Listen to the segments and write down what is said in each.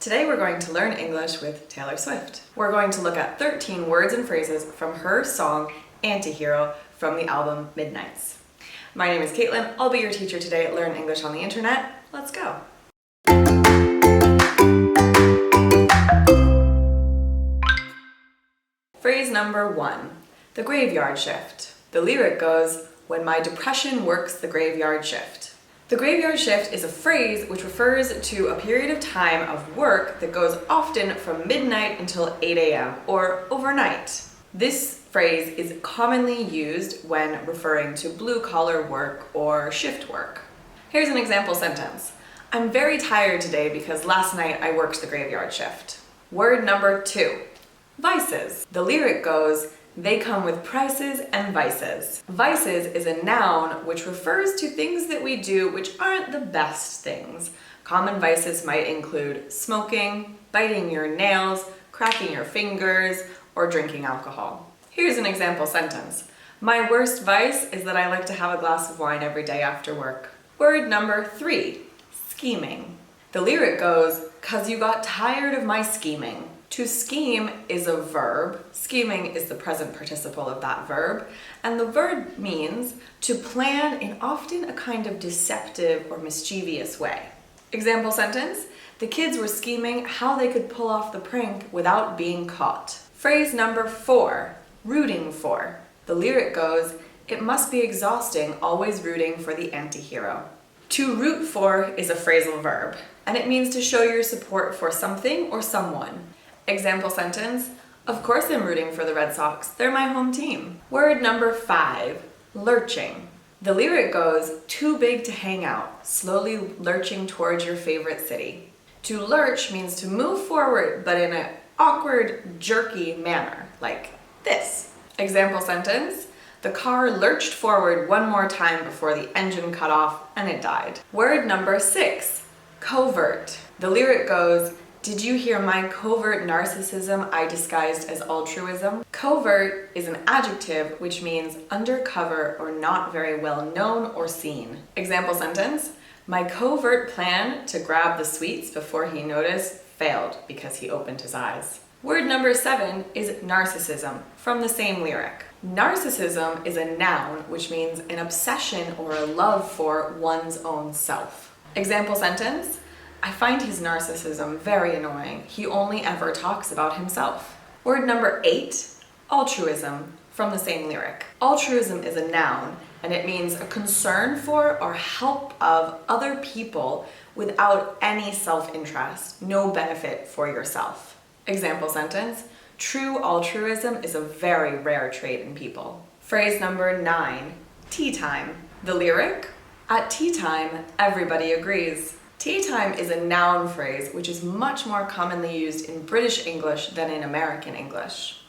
Today we're going to learn English with Taylor Swift. We're going to look at 13 words and phrases from her song Antihero from the album Midnights. My name is Caitlin. I'll be your teacher today at Learn English on the Internet. Let's go. Phrase number 1, the graveyard shift. The lyric goes, "When my depression works the graveyard shift." The graveyard shift is a phrase which refers to a period of time of work that goes often from midnight until 8 a.m. or overnight. This phrase is commonly used when referring to blue-collar work or shift work. Here's an example sentence. I'm very tired today because last night I worked the graveyard shift. Word number 2, vices. The lyric goes, "They come with prices and vices." Vices is a noun which refers to things that we do which aren't the best things. Common vices might include smoking, biting your nails, cracking your fingers, or drinking alcohol. Here's an example sentence. My worst vice is that I like to have a glass of wine every day after work. Word number 3, scheming. The lyric goes, "'Cause you got tired of my scheming." To scheme is a verb, scheming is the present participle of that verb, and the verb means to plan in often a kind of deceptive or mischievous way. Example sentence, the kids were scheming how they could pull off the prank without being caught. Phrase number 4, rooting for. The lyric goes, it must be exhausting always rooting for the anti-hero. To root for is a phrasal verb, and it means to show your support for something or someone. Example sentence, of course I'm rooting for the Red Sox, they're my home team. Word number 5, lurching. The lyric goes, too big to hang out, slowly lurching towards your favorite city. To lurch means to move forward, but in an awkward, jerky manner, like this. Example sentence, the car lurched forward one more time before the engine cut off and it died. Word number 6, covert. The lyric goes, did you hear my covert narcissism I disguised as altruism? Covert is an adjective which means undercover or not very well known or seen. Example sentence, my covert plan to grab the sweets before he noticed failed because he opened his eyes. Word number 7 is narcissism from the same lyric. Narcissism is a noun which means an obsession or a love for one's own self. Example sentence, I find his narcissism very annoying. He only ever talks about himself. Word number 8, altruism, from the same lyric. Altruism is a noun, and it means a concern for or help of other people without any self-interest, no benefit for yourself. Example sentence, true altruism is a very rare trait in people. Phrase number 9, tea time. The lyric, at tea time, everybody agrees. Tea time is a noun phrase which is much more commonly used in British English than in American English.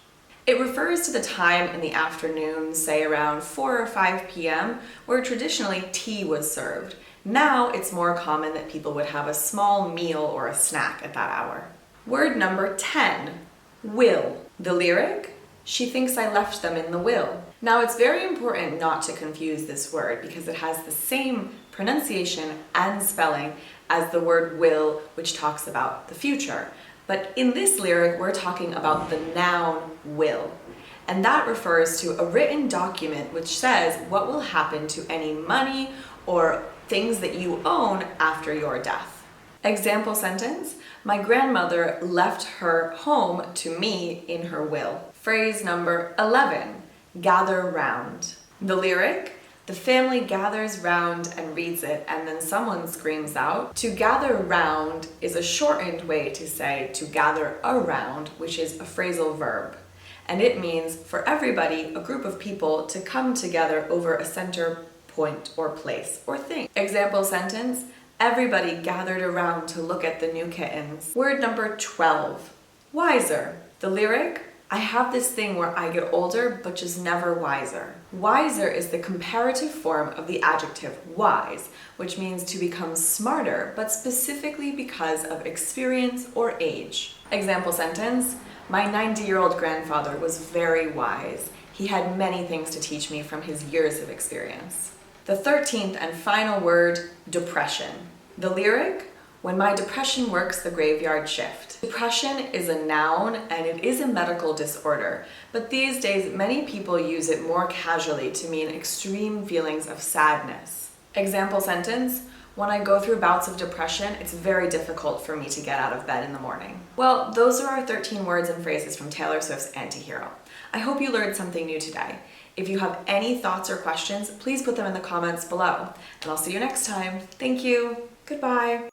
It refers to the time in the afternoon, say around 4 or 5 p.m., where traditionally tea was served. Now it's more common that people would have a small meal or a snack at that hour. Word number 10, will. The lyric, she thinks I left them in the will. Now it's very important not to confuse this word because it has the same pronunciation and spelling as the word will, which talks about the future. But in this lyric, we're talking about the noun will. And that refers to a written document which says what will happen to any money or things that you own after your death. Example sentence, my grandmother left her home to me in her will. Phrase number 11, gather round. The lyric, the family gathers round and reads it, and then someone screams out. To gather round is a shortened way to say to gather around, which is a phrasal verb. And it means for everybody, a group of people, to come together over a center point or place or thing. Example sentence, everybody gathered around to look at the new kittens. Word number 12, wiser. The lyric, I have this thing where I get older but just never wiser. Wiser is the comparative form of the adjective wise, which means to become smarter, but specifically because of experience or age. Example sentence, my 90-year-old grandfather was very wise. He had many things to teach me from his years of experience. The 13th and final word, depression. The lyric, When my depression works the graveyard shift. Depression is a noun and it is a medical disorder, but these days many people use it more casually to mean extreme feelings of sadness. Example sentence: when I go through bouts of depression, it's very difficult for me to get out of bed in the morning. Well, those are our 13 words and phrases from Taylor Swift's Anti-Hero. I hope you learned something new today. If you have any thoughts or questions, please put them in the comments below, and I'll see you next time. Thank you. Goodbye.